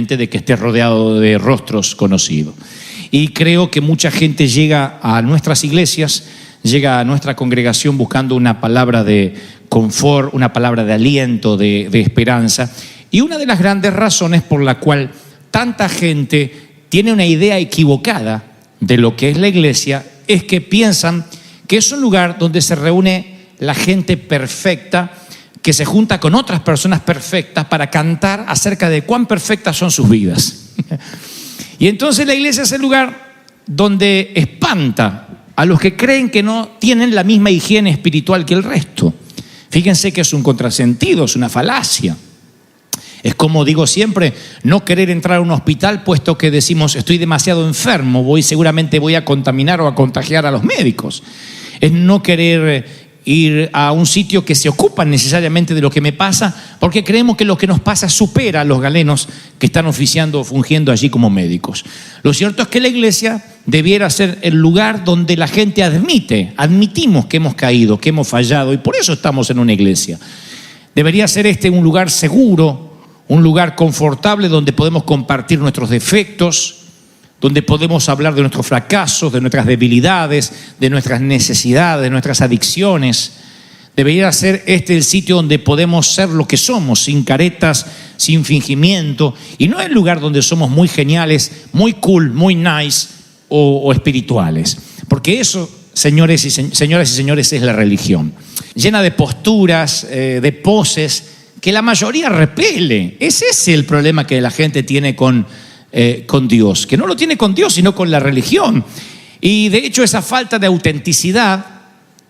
de que esté rodeado de rostros conocidos. Y creo que mucha gente llega a nuestras iglesias, llega a nuestra congregación buscando una palabra de confort, una palabra de aliento, de esperanza. Y una de las grandes razones por la cual tanta gente tiene una idea equivocada de lo que es la iglesia es que piensan que es un lugar donde se reúne la gente perfecta, que se junta con otras personas perfectas para cantar acerca de cuán perfectas son sus vidas. Y entonces la iglesia es el lugar donde espanta a los que creen que no tienen la misma higiene espiritual que el resto. Fíjense que es un contrasentido, es una falacia. Es como digo siempre, no querer entrar a un hospital puesto que decimos estoy demasiado enfermo, seguramente voy a contaminar o a contagiar a los médicos. Es no querer ir a un sitio que se ocupa necesariamente de lo que me pasa, porque creemos que lo que nos pasa supera a los galenos que están oficiando o fungiendo allí como médicos. Lo cierto es que la iglesia debiera ser el lugar donde la gente admitimos que hemos caído, que hemos fallado, y por eso estamos en una iglesia. Debería ser un lugar seguro, un lugar confortable donde podemos compartir nuestros defectos, donde podemos hablar de nuestros fracasos, de nuestras debilidades, de nuestras necesidades, de nuestras adicciones. Debería ser el sitio donde podemos ser lo que somos, sin caretas, sin fingimiento, y no el lugar donde somos muy geniales, muy cool, muy nice o espirituales. Porque eso, señoras y señores, es la religión. Llena de posturas, de poses, que la mayoría repele. Ese es el problema que la gente tiene con Dios, que no lo tiene con Dios, sino con la religión. Y de hecho esa falta de autenticidad,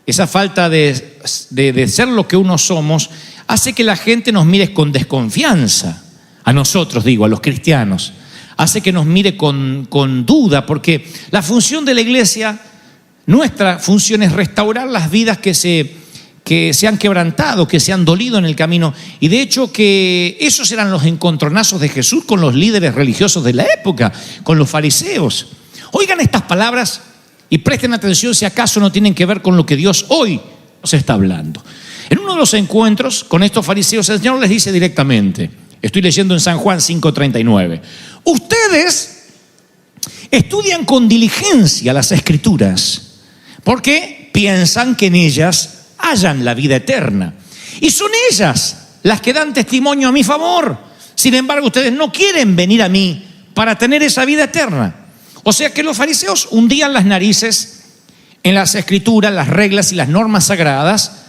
esa falta de ser lo que uno somos, hace que la gente nos mire con desconfianza. A nosotros, a los cristianos. Hace que nos mire con duda, porque la función de la iglesia, nuestra función es restaurar las vidas que se han quebrantado, que se han dolido en el camino. Y de hecho que esos eran los encontronazos de Jesús con los líderes religiosos de la época, con los fariseos. Oigan estas palabras y presten atención si acaso no tienen que ver con lo que Dios hoy nos está hablando. En uno de los encuentros con estos fariseos, el Señor les dice directamente, estoy leyendo en San Juan 5:39, ustedes estudian con diligencia las Escrituras porque piensan que en ellas hallan la vida eterna. Y son ellas las que dan testimonio a mi favor. Sin embargo, ustedes no quieren venir a mí para tener esa vida eterna. O sea que los fariseos hundían las narices en las escrituras, las reglas y las normas sagradas,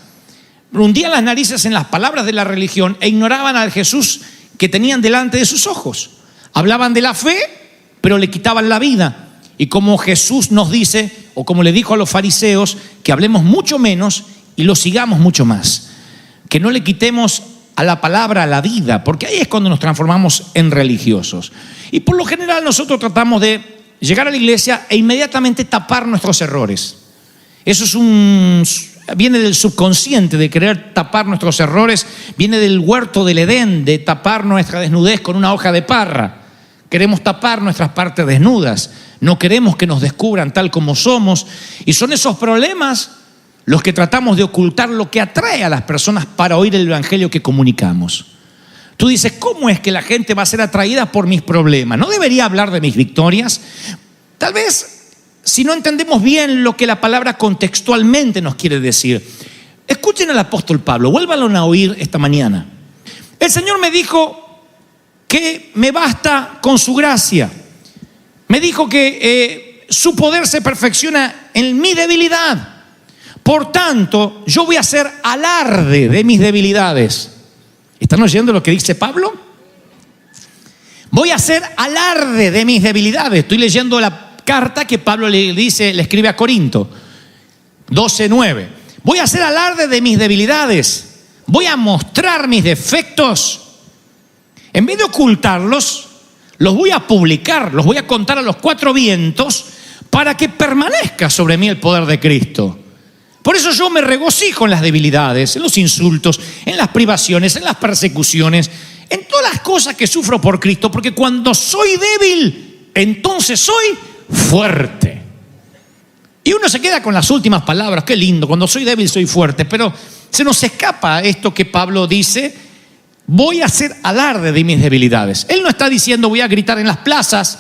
hundían las narices en las palabras de la religión e ignoraban al Jesús que tenían delante de sus ojos. Hablaban de la fe, pero le quitaban la vida. Y como Jesús nos dice, o como le dijo a los fariseos, que hablemos mucho menos y lo sigamos mucho más, que no le quitemos a la palabra la vida, porque ahí es cuando nos transformamos en religiosos. Y por lo general nosotros tratamos de llegar a la iglesia e inmediatamente tapar nuestros errores. Eso viene del subconsciente, de querer tapar nuestros errores, viene del huerto del Edén, de tapar nuestra desnudez con una hoja de parra. Queremos tapar nuestras partes desnudas, no queremos que nos descubran tal como somos, y son esos problemas los que tratamos de ocultar, lo que atrae a las personas para oír el evangelio que comunicamos. Tú dices, ¿cómo es que la gente va a ser atraída por mis problemas? ¿No debería hablar de mis victorias? Tal vez, si no entendemos bien lo que la palabra contextualmente nos quiere decir. Escuchen al apóstol Pablo, vuélvanlo a oír esta mañana. El Señor me dijo que me basta con su gracia. Me dijo que su poder se perfecciona en mi debilidad. Por tanto, yo voy a hacer alarde de mis debilidades. ¿Están oyendo lo que dice Pablo? Voy a hacer alarde de mis debilidades. Estoy leyendo la carta que Pablo le escribe a Corinto, 12:9. Voy a hacer alarde de mis debilidades. Voy a mostrar mis defectos. En vez de ocultarlos, los voy a publicar, los voy a contar a los cuatro vientos para que permanezca sobre mí el poder de Cristo. Por eso yo me regocijo en las debilidades, en los insultos, en las privaciones, en las persecuciones, en todas las cosas que sufro por Cristo, porque cuando soy débil, entonces soy fuerte. Y uno se queda con las últimas palabras, qué lindo, cuando soy débil soy fuerte, pero se nos escapa esto que Pablo dice voy a hacer alarde de mis debilidades. Él no está diciendo voy a gritar en las plazas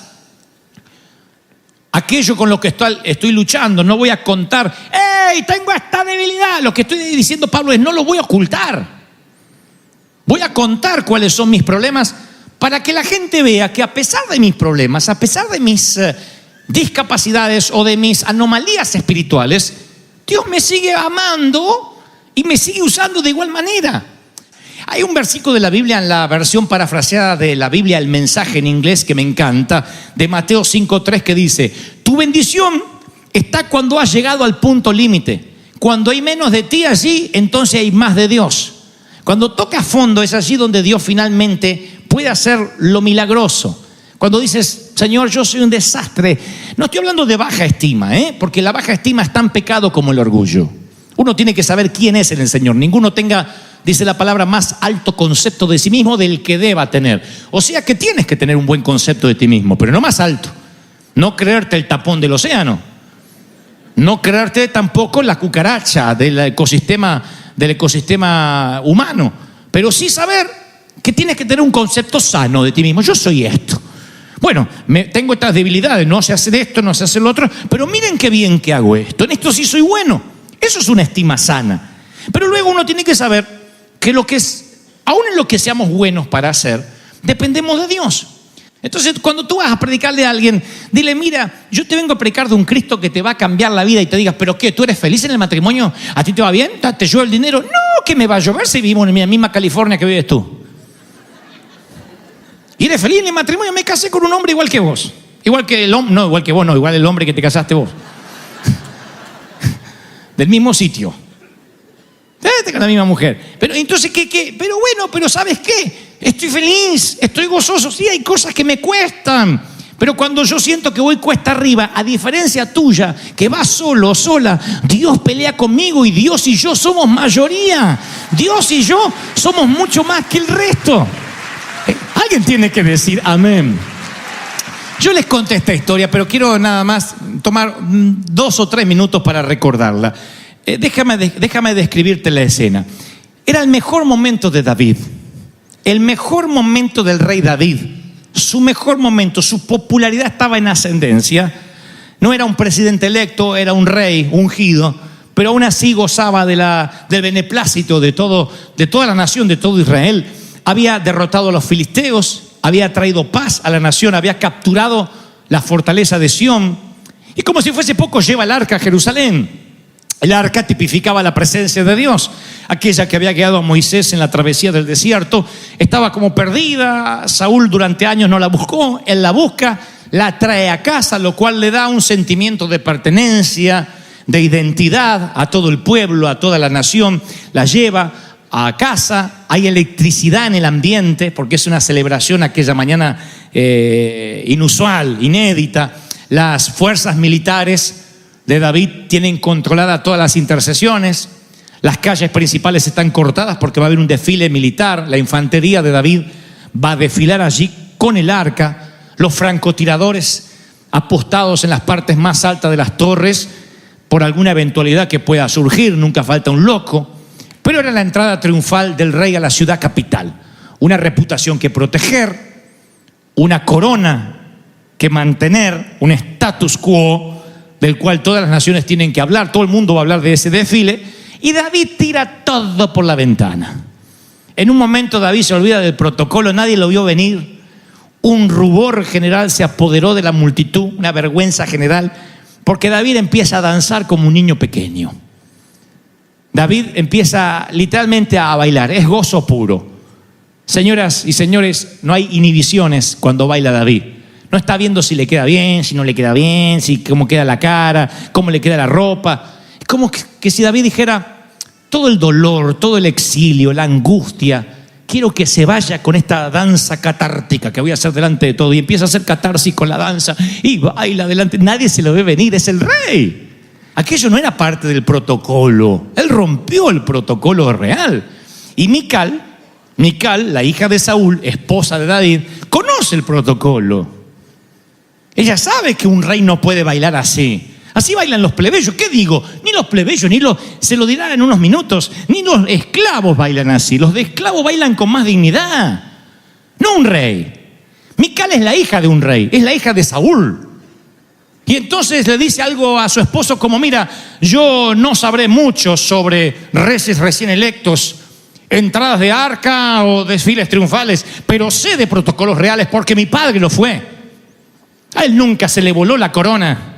aquello con lo que estoy luchando, no voy a contar, ¡hey, tengo esta debilidad! Lo que estoy diciendo Pablo es no lo voy a ocultar. Voy a contar cuáles son mis problemas para que la gente vea que a pesar de mis problemas, a pesar de mis discapacidades o de mis anomalías espirituales, Dios me sigue amando y me sigue usando de igual manera. Hay un versículo de la Biblia en la versión parafraseada de la Biblia, el mensaje en inglés que me encanta, de Mateo 5:3, que dice: tu bendición está cuando has llegado al punto límite. Cuando hay menos de ti allí, entonces hay más de Dios. Cuando tocas fondo es allí donde Dios finalmente puede hacer lo milagroso. Cuando dices, Señor, yo soy un desastre. No estoy hablando de baja estima, porque la baja estima es tan pecado como el orgullo. Uno tiene que saber quién es en el Señor. Ninguno tenga, dice la palabra, más alto concepto de sí mismo del que deba tener. O sea que tienes que tener un buen concepto de ti mismo, pero no más alto. No creerte el tapón del océano. No creerte tampoco la cucaracha del ecosistema humano. Pero sí saber que tienes que tener un concepto sano de ti mismo. Yo soy esto. Bueno, tengo estas debilidades, no sé hacer esto, no sé hacer lo otro, pero miren qué bien que hago esto. En esto sí soy bueno. Eso es una estima sana. Pero luego uno tiene que saber que aún en lo que seamos buenos para hacer, dependemos de Dios. Entonces, cuando tú vas a predicarle a alguien, dile, mira, yo te vengo a predicar de un Cristo que te va a cambiar la vida, y te digas, ¿pero qué? ¿Tú eres feliz en el matrimonio? ¿A ti te va bien? ¿Te llueve el dinero? No, que me va a llover si vivimos en la misma California que vives tú. ¿Y eres feliz en el matrimonio? Me casé con un hombre igual que vos. Igual que el hombre, no, igual que vos, no, igual el hombre que te casaste vos. Del mismo sitio. Con la misma mujer. Pero entonces, ¿qué? Pero bueno, pero ¿sabes qué? Estoy feliz, estoy gozoso. Sí, hay cosas que me cuestan. Pero cuando yo siento que voy cuesta arriba, a diferencia tuya, que vas solo o sola, Dios pelea conmigo y Dios y yo somos mayoría. Dios y yo somos mucho más que el resto. Alguien tiene que decir amén. Yo les conté esta historia, pero quiero nada más tomar 2 o 3 minutos para recordarla. Déjame describirte la escena. Era el mejor momento de David, el mejor momento del rey David, su mejor momento, su popularidad estaba en ascendencia. No era un presidente electo, era un rey ungido, pero aún así gozaba del beneplácito de toda la nación, de todo Israel. Había derrotado a los filisteos, había traído paz a la nación, había capturado la fortaleza de Sión, y como si fuese poco, lleva el arca a Jerusalén. El arca tipificaba la presencia de Dios. Aquella que había guiado a Moisés en la travesía del desierto estaba como perdida. Saúl durante años no la buscó, él la busca, la trae a casa, lo cual le da un sentimiento de pertenencia, de identidad a todo el pueblo, a toda la nación. La lleva a casa, hay electricidad en el ambiente porque es una celebración aquella mañana inusual, inédita. Las fuerzas militares de David tienen controladas todas las intersecciones, las calles principales están cortadas porque va a haber un desfile militar. La infantería de David va a desfilar allí con el arca, los francotiradores apostados en las partes más altas de las torres por alguna eventualidad que pueda surgir, nunca falta un loco. Pero era la entrada triunfal del rey a la ciudad capital, una reputación que proteger, una corona que mantener, un status quo del cual todas las naciones tienen que hablar. Todo el mundo va a hablar de ese desfile, y David tira todo por la ventana. En un momento David se olvida del protocolo, nadie lo vio venir. Un rubor general se apoderó de la multitud, una vergüenza general, porque David empieza a danzar como un niño pequeño. David empieza literalmente a bailar, es gozo puro. Señoras y señores, no hay inhibiciones cuando baila David. No está viendo si le queda bien, si no le queda bien, cómo queda la cara, cómo le queda la ropa. Es como que si David dijera, todo el dolor, todo el exilio, la angustia, quiero que se vaya con esta danza catártica que voy a hacer delante de todo. Y empieza a hacer catarsis con la danza y baila delante. Nadie se lo ve venir, es el rey. Aquello no era parte del protocolo. Él rompió el protocolo real. Y Mical, la hija de Saúl, esposa de David, conoce el protocolo. Ella sabe que un rey no puede bailar así. Así bailan los plebeyos. ¿Qué digo? Ni los plebeyos, se lo dirán en unos minutos, ni los esclavos bailan así. Los de esclavos bailan con más dignidad. No un rey. Mical es la hija de un rey, es la hija de Saúl. Y entonces le dice algo a su esposo como: mira, yo no sabré mucho sobre reyes recién electos, entradas de arca o desfiles triunfales, pero sé de protocolos reales porque mi padre lo fue. A él nunca se le voló la corona.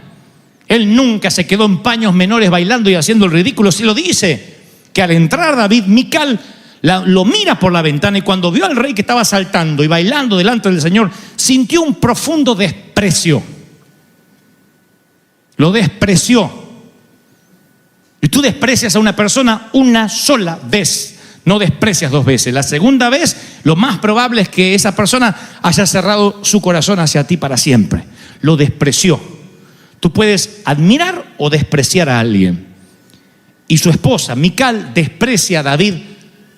Él nunca se quedó en paños menores bailando y haciendo el ridículo. Sí lo dice, que al entrar David, Mical lo mira por la ventana y cuando vio al rey que estaba saltando y bailando delante del Señor, sintió un profundo desprecio. Lo despreció. Y tú desprecias a una persona una sola vez, no desprecias dos veces. La segunda vez, lo más probable es que esa persona haya cerrado su corazón hacia ti para siempre. Lo despreció. Tú puedes admirar o despreciar a alguien. Y su esposa, Mical, desprecia a David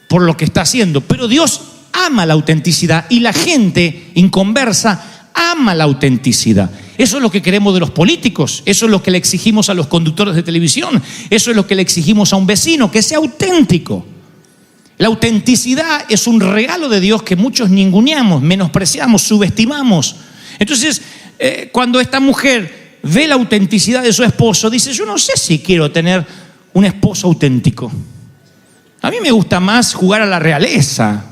por lo que está haciendo. Pero Dios ama la autenticidad y la gente inconversa ama la autenticidad. Eso es lo que queremos de los políticos. Eso es lo que le exigimos a los conductores de televisión. Eso es lo que le exigimos a un vecino, que sea auténtico. La autenticidad es un regalo de Dios que muchos ninguneamos, menospreciamos, subestimamos. Entonces, cuando esta mujer ve la autenticidad de su esposo, dice: yo no sé si quiero tener un esposo auténtico. A mí me gusta más jugar a la realeza.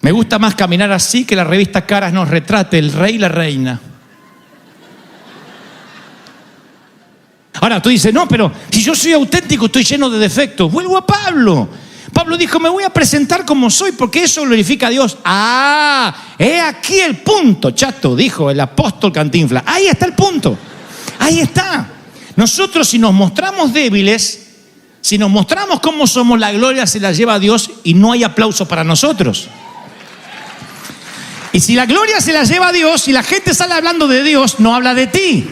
Me gusta más caminar así, que la revista Caras nos retrate el rey y la reina. Ahora tú dices: no, pero si yo soy auténtico estoy lleno de defectos. Vuelvo a Pablo. Pablo dijo: me voy a presentar como soy porque eso glorifica a Dios. He aquí el punto, chato, dijo el apóstol Cantinflas. Ahí está el punto. Ahí está. Nosotros, si nos mostramos débiles, si nos mostramos cómo somos, la gloria se la lleva a Dios y no hay aplauso para nosotros. Y si la gloria se la lleva a Dios y la gente sale hablando de Dios, no habla de ti.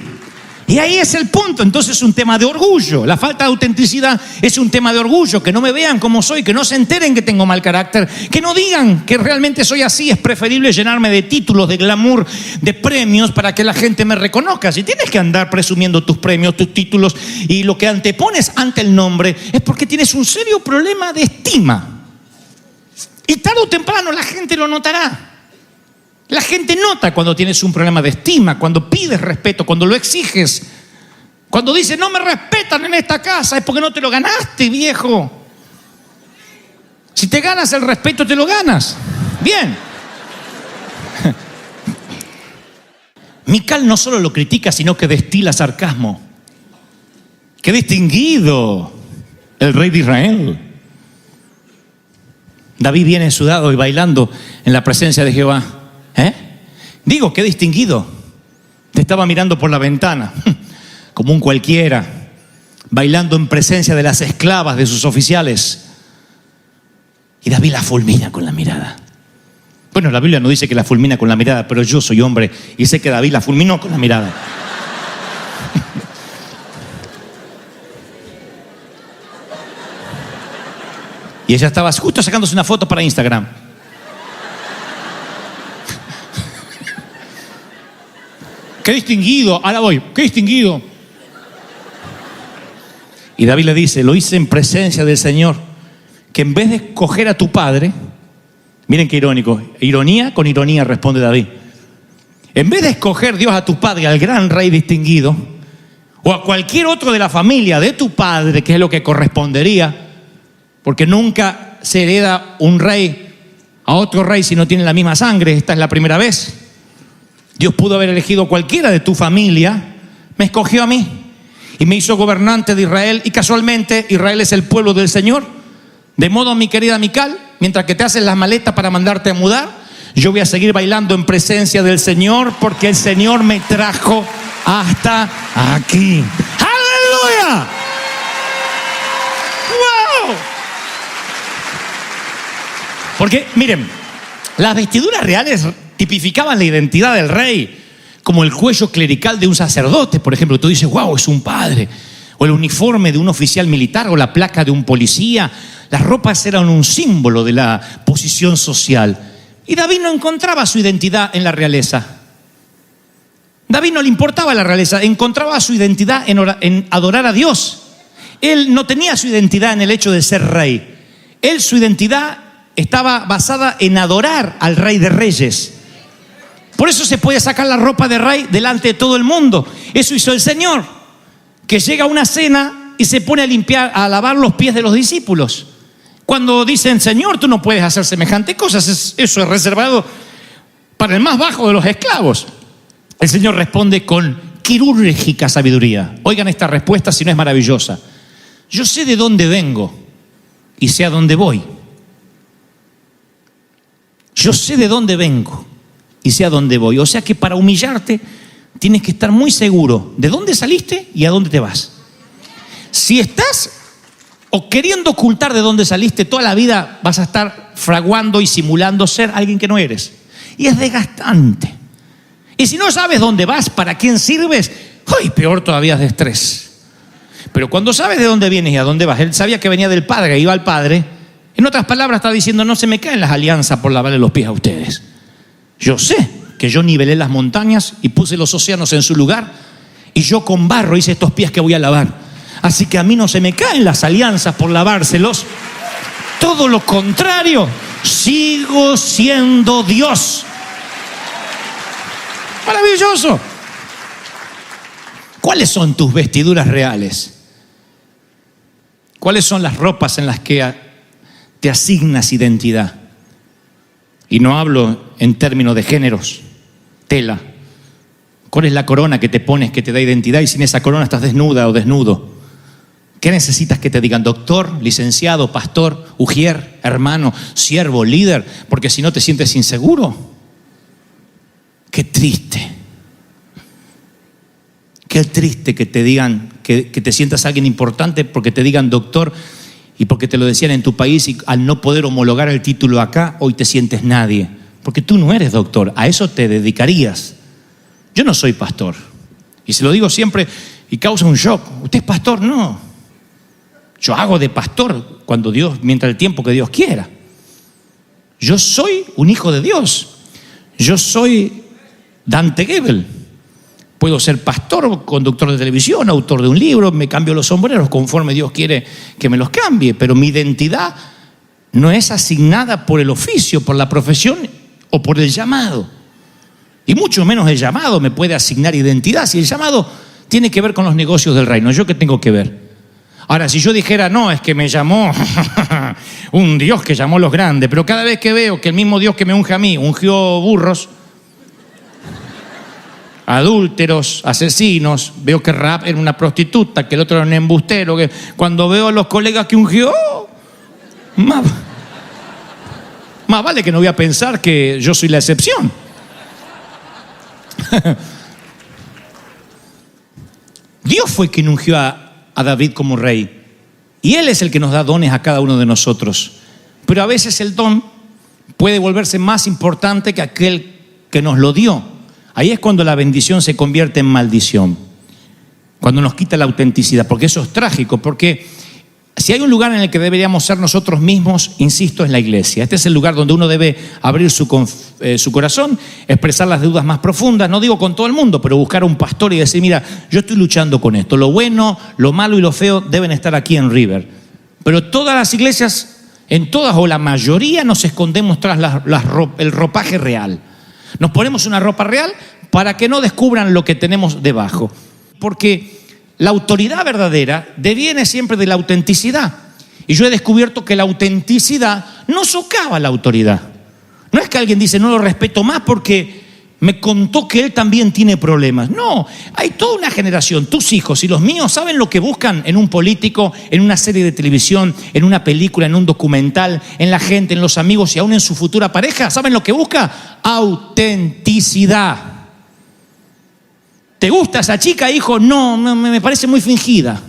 Y ahí es el punto. Entonces es un tema de orgullo. La falta de autenticidad es un tema de orgullo. Que no me vean como soy, que no se enteren que tengo mal carácter, que no digan que realmente soy así. Es preferible llenarme de títulos, de glamour, de premios para que la gente me reconozca. Si tienes que andar presumiendo tus premios, tus títulos y lo que antepones ante el nombre, es porque tienes un serio problema de estima. Y tarde o temprano la gente lo notará. La gente nota cuando tienes un problema de estima, cuando pides respeto, cuando lo exiges. Cuando dices: no me respetan en esta casa, es porque no te lo ganaste, viejo. Si te ganas el respeto, te lo ganas. Bien. Mical no solo lo critica, sino que destila sarcasmo. ¡Qué distinguido el rey de Israel! David viene sudado y bailando en la presencia de Jehová. Digo, qué distinguido. Te estaba mirando por la ventana, como un cualquiera, bailando en presencia de las esclavas de sus oficiales. Y David la fulmina con la mirada. Bueno, la Biblia no dice que la fulmina con la mirada, pero yo soy hombre y sé que David la fulminó con la mirada. Y ella estaba justo sacándose una foto para Instagram. ¡Qué distinguido! Ahora voy. ¡Qué distinguido! Y David le dice: lo hice en presencia del Señor, que en vez de escoger a tu padre, miren qué irónico, ironía con ironía responde David, en vez de escoger Dios a tu padre, al gran rey distinguido, o a cualquier otro de la familia de tu padre, que es lo que correspondería, porque nunca se hereda un rey a otro rey si no tiene la misma sangre, esta es la primera vez. Dios pudo haber elegido cualquiera de tu familia, me escogió a mí y me hizo gobernante de Israel, y casualmente Israel es el pueblo del Señor. De modo, mi querida Mical, mientras que te haces las maletas para mandarte a mudar, yo voy a seguir bailando en presencia del Señor, porque el Señor me trajo hasta aquí. ¡Aleluya! ¡Wow! Porque, miren, las vestiduras reales tipificaban la identidad del rey, como el cuello clerical de un sacerdote, por ejemplo. Tú dices: wow, es un padre. O el uniforme de un oficial militar, o la placa de un policía. Las ropas eran un símbolo de la posición social. Y David no encontraba su identidad en la realeza. David no le importaba la realeza, encontraba su identidad en adorar a Dios. Él no tenía su identidad en el hecho de ser rey. Su identidad estaba basada en adorar al Rey de Reyes. Por eso se puede sacar la ropa de rey delante de todo el mundo. Eso hizo el Señor, que llega a una cena y se pone a lavar los pies de los discípulos. Cuando dicen, Señor, tú no puedes hacer semejante cosas, eso es reservado para el más bajo de los esclavos. El Señor responde con quirúrgica sabiduría. Oigan esta respuesta, si no es maravillosa. Yo sé de dónde vengo y sé a dónde voy. Yo sé de dónde vengo y sé a dónde voy. O sea que para humillarte tienes que estar muy seguro de dónde saliste y a dónde te vas. Si estás o queriendo ocultar de dónde saliste, toda la vida vas a estar fraguando y simulando ser alguien que no eres. Y es desgastante. Y si no sabes dónde vas, para quién sirves, ¡ay! Peor todavía es de estrés. Pero cuando sabes de dónde vienes y a dónde vas, él sabía que venía del Padre, iba al Padre. En otras palabras está diciendo, no se me caen las alianzas por lavarle los pies a ustedes. Yo sé que yo nivelé las montañas y puse los océanos en su lugar, y yo con barro hice estos pies que voy a lavar. Así que a mí no se me caen las alianzas por lavárselos. Todo lo contrario, sigo siendo Dios. Maravilloso. ¿Cuáles son tus vestiduras reales? ¿Cuáles son las ropas en las que te asignas identidad? Y no hablo en términos de géneros, tela. ¿Cuál es la corona que te pones que te da identidad? Y sin esa corona estás desnuda o desnudo. ¿Qué necesitas que te digan? Doctor, licenciado, pastor, ujier, hermano, siervo, líder, porque si no te sientes inseguro. Qué triste. Qué triste que te digan, que te sientas alguien importante porque te digan doctor y porque te lo decían en tu país, y al no poder homologar el título acá, hoy te sientes nadie. Porque tú no eres doctor, a eso te dedicarías. Yo no soy pastor. Y se lo digo siempre y causa un shock. ¿Usted es pastor? No. Yo hago de pastor cuando Dios, mientras el tiempo que Dios quiera. Yo soy un hijo de Dios. Yo soy Dante Gebel. Puedo ser pastor, conductor de televisión, autor de un libro, me cambio los sombreros conforme Dios quiere que me los cambie, pero mi identidad no es asignada por el oficio, por la profesión o por el llamado. Y mucho menos el llamado me puede asignar identidad. Si el llamado tiene que ver con los negocios del reino, ¿yo qué tengo que ver? Ahora, si yo dijera, no, es que me llamó un Dios que llamó a los grandes, pero cada vez que veo que el mismo Dios que me unge a mí, ungió burros, adúlteros, asesinos, veo que Rahab era una prostituta, que el otro era un embustero, que cuando veo a los colegas que ungió, más vale que no voy a pensar que yo soy la excepción. Dios fue quien ungió a David como rey, y Él es el que nos da dones a cada uno de nosotros. Pero a veces el don puede volverse más importante que aquel que nos lo dio. Ahí es cuando la bendición se convierte en maldición, cuando nos quita la autenticidad, porque eso es trágico, porque si hay un lugar en el que deberíamos ser nosotros mismos, insisto, es la iglesia. Este es el lugar donde uno debe abrir su corazón, expresar las dudas más profundas, no digo con todo el mundo, pero buscar a un pastor y decir, mira, yo estoy luchando con esto, lo bueno, lo malo y lo feo deben estar aquí en River. Pero todas las iglesias, en todas o la mayoría, nos escondemos tras el ropaje real. Nos ponemos una ropa real para que no descubran lo que tenemos debajo. Porque la autoridad verdadera deviene siempre de la autenticidad. Y yo he descubierto que la autenticidad no socava la autoridad. No es que alguien dice, no lo respeto más porque me contó que él también tiene problemas. No, hay toda una generación, tus hijos y los míos, saben lo que buscan en un político, en una serie de televisión, en una película, en un documental, en la gente, en los amigos y aún en su futura pareja. ¿Saben lo que busca? Autenticidad. ¿Te gusta esa chica, hijo? No, me parece muy fingida.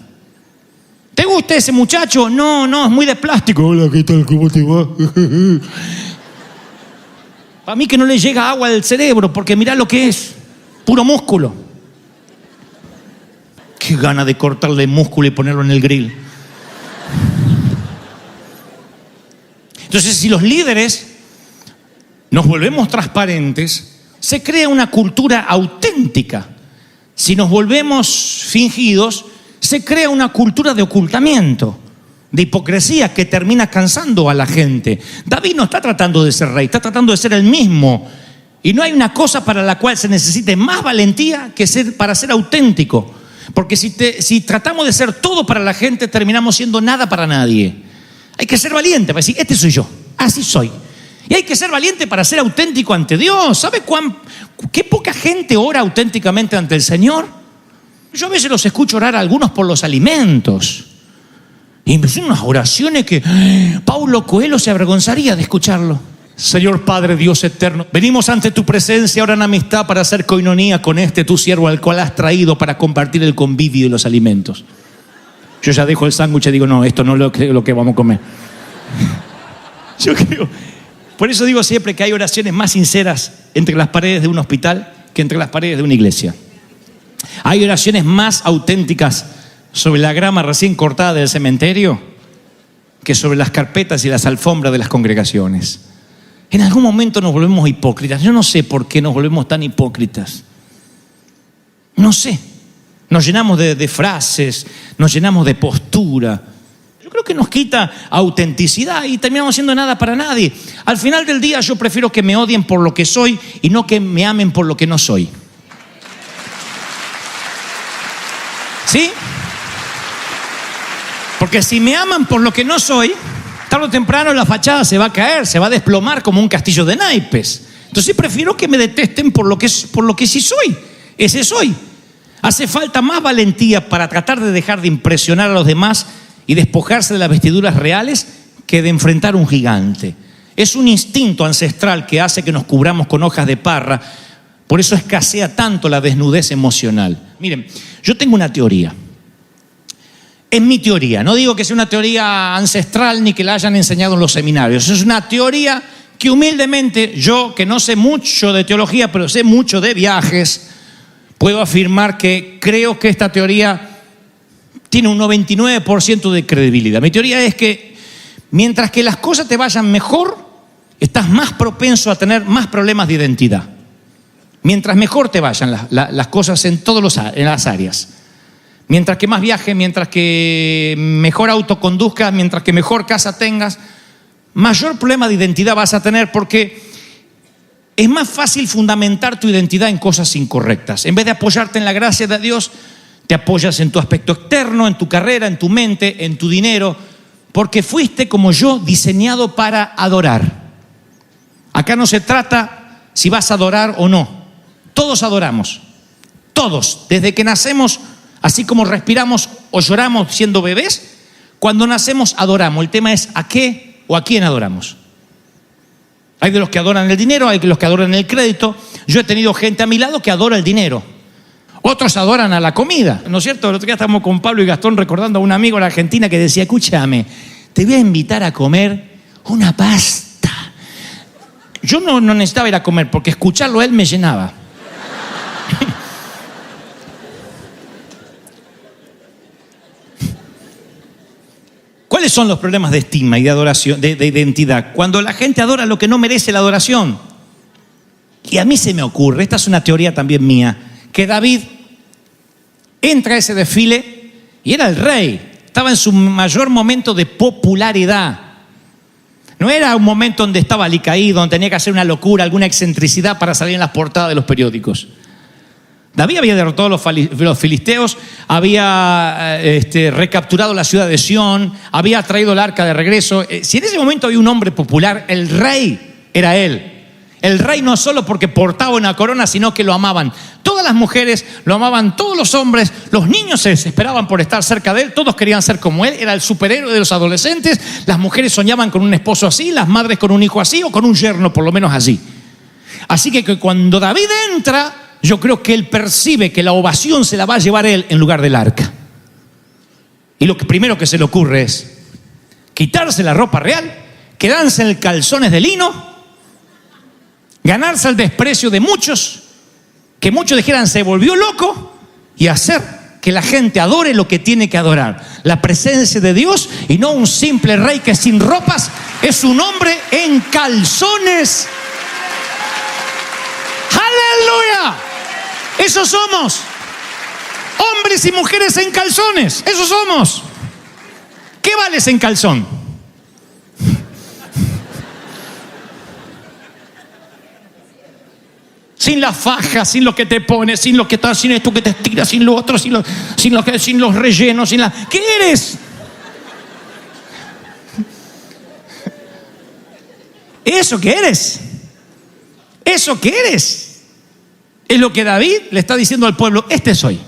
¿Te gusta ese muchacho? No, es muy de plástico. Hola, ¿qué tal? ¿Cómo te va? Para mí que no le llega agua del cerebro, porque mirá lo que es, puro músculo. Qué gana de cortarle músculo y ponerlo en el grill. Entonces, si los líderes nos volvemos transparentes, se crea una cultura auténtica. Si nos volvemos fingidos, se crea una cultura de ocultamiento, de hipocresía que termina cansando a la gente. David no está tratando de ser rey, está tratando de ser el mismo. Y no hay una cosa para la cual se necesite más valentía que para ser auténtico. Porque si tratamos de ser todo para la gente, terminamos siendo nada para nadie. Hay que ser valiente para decir, este soy yo, así soy. Y hay que ser valiente para ser auténtico ante Dios. ¿Sabe qué poca gente ora auténticamente ante el Señor? Yo a veces los escucho orar a algunos por los alimentos. Y me hacen unas oraciones que Paulo Coelho se avergonzaría de escucharlo. Señor Padre, Dios eterno, venimos ante tu presencia ahora en amistad para hacer coinonía con tu siervo al cual has traído para compartir el convivio de los alimentos. Yo ya dejo el sándwich y digo, no, esto no es lo que vamos a comer. Yo creo, por eso digo siempre que hay oraciones más sinceras entre las paredes de un hospital que entre las paredes de una iglesia. Hay oraciones más auténticas sobre la grama recién cortada del cementerio que sobre las carpetas y las alfombras de las congregaciones. En algún momento nos volvemos hipócritas. Yo no sé por qué nos volvemos tan hipócritas. No sé. Nos llenamos de frases, nos llenamos de postura. Yo creo que nos quita autenticidad y terminamos siendo nada para nadie. Al final del día yo prefiero que me odien por lo que soy y no que me amen por lo que no soy. ¿Sí? Porque si me aman por lo que no soy, tarde o temprano la fachada se va a caer, se va a desplomar como un castillo de naipes. Entonces prefiero que me detesten por lo que sí soy. Ese soy. Hace falta más valentía para tratar de dejar de impresionar a los demás y despojarse de las vestiduras reales que de enfrentar un gigante. Es un instinto ancestral que hace que nos cubramos con hojas de parra. Por eso escasea tanto la desnudez emocional. Miren, yo tengo una teoría. Es mi teoría. No digo que sea una teoría ancestral ni que la hayan enseñado en los seminarios. Es una teoría que humildemente yo, que no sé mucho de teología, pero sé mucho de viajes, puedo afirmar que creo que esta teoría tiene un 99% de credibilidad. Mi teoría es que mientras que las cosas te vayan mejor, estás más propenso a tener más problemas de identidad. Mientras mejor te vayan las cosas en las áreas. Mientras que más viajes, mientras que mejor auto conduzcas, mientras que mejor casa tengas, mayor problema de identidad vas a tener porque es más fácil fundamentar tu identidad en cosas incorrectas. En vez de apoyarte en la gracia de Dios, te apoyas en tu aspecto externo, en tu carrera, en tu mente, en tu dinero, porque fuiste como yo diseñado para adorar. Acá no se trata si vas a adorar o no. Todos adoramos. Todos. Desde que nacemos, así como respiramos o lloramos siendo bebés, cuando nacemos adoramos. El tema es a qué o a quién adoramos. Hay de los que adoran el dinero, hay de los que adoran el crédito. Yo he tenido gente a mi lado que adora el dinero. Otros adoran a la comida, ¿no es cierto? El otro día estábamos con Pablo y Gastón recordando a un amigo en Argentina que decía, escúchame, te voy a invitar a comer una pasta. Yo no necesitaba ir a comer porque escucharlo a él me llenaba. ¿Cuáles son los problemas de estigma y de adoración, de identidad? Cuando la gente adora lo que no merece la adoración. Y a mí se me ocurre, esta es una teoría también mía, que David entra a ese desfile y era el rey. Estaba en su mayor momento de popularidad. No era un momento donde estaba alicaído, donde tenía que hacer una locura, alguna excentricidad para salir en las portadas de los periódicos. David había derrotado a los filisteos, había recapturado la ciudad de Sión, había traído el arca de regreso. Si en ese momento había un hombre popular, el rey era él. El rey no solo porque portaba una corona, sino que lo amaban. Todas las mujeres lo amaban, todos los hombres, los niños se desesperaban por estar cerca de él, todos querían ser como él, era el superhéroe de los adolescentes. Las mujeres soñaban con un esposo así, las madres con un hijo así o con un yerno por lo menos así. Así que cuando David entra, yo creo que él percibe que la ovación se la va a llevar él en lugar del arca. Y lo primero que se le ocurre es quitarse la ropa real, quedarse en calzones de lino, ganarse el desprecio de muchos, que muchos dijeran se volvió loco, y hacer que la gente adore lo que tiene que adorar, la presencia de Dios, y no un simple rey que sin ropas es un hombre en calzones. ¡Aleluya! Eso somos. Hombres y mujeres en calzones. Eso somos. ¿Qué vales en calzón? Sin la faja, sin lo que te pones, sin lo que estás, sin esto que te estiras, sin lo otro, sin los rellenos, ¿Qué eres? ¿Eso qué eres? ¿Eso qué eres? Es lo que David le está diciendo al pueblo: este soy.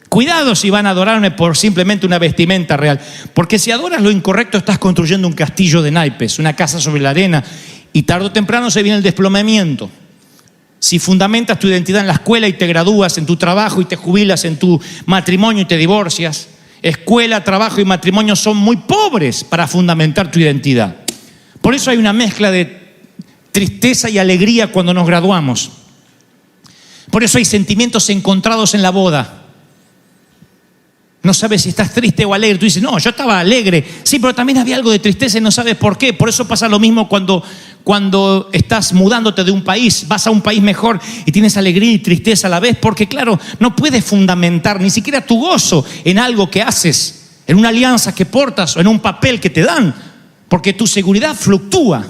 Cuidado si van a adorarme por simplemente una vestimenta real, porque si adoras lo incorrecto estás construyendo un castillo de naipes, una casa sobre la arena, y tarde o temprano se viene el desplomamiento. Si fundamentas tu identidad en la escuela y te gradúas, en tu trabajo y te jubilas, en tu matrimonio y te divorcias, escuela, trabajo y matrimonio son muy pobres para fundamentar tu identidad. Por eso hay una mezcla de tristeza y alegría cuando nos graduamos. Por eso hay sentimientos encontrados en la boda. No sabes si estás triste o alegre. Tú dices: no, yo estaba alegre. Sí, pero también había algo de tristeza y no sabes por qué. Por eso pasa lo mismo cuando estás mudándote de un país. Vas a un país mejor y tienes alegría y tristeza a la vez. Porque claro, no puedes fundamentar ni siquiera tu gozo en algo que haces, en una alianza que portas o en un papel que te dan. Porque tu seguridad fluctúa.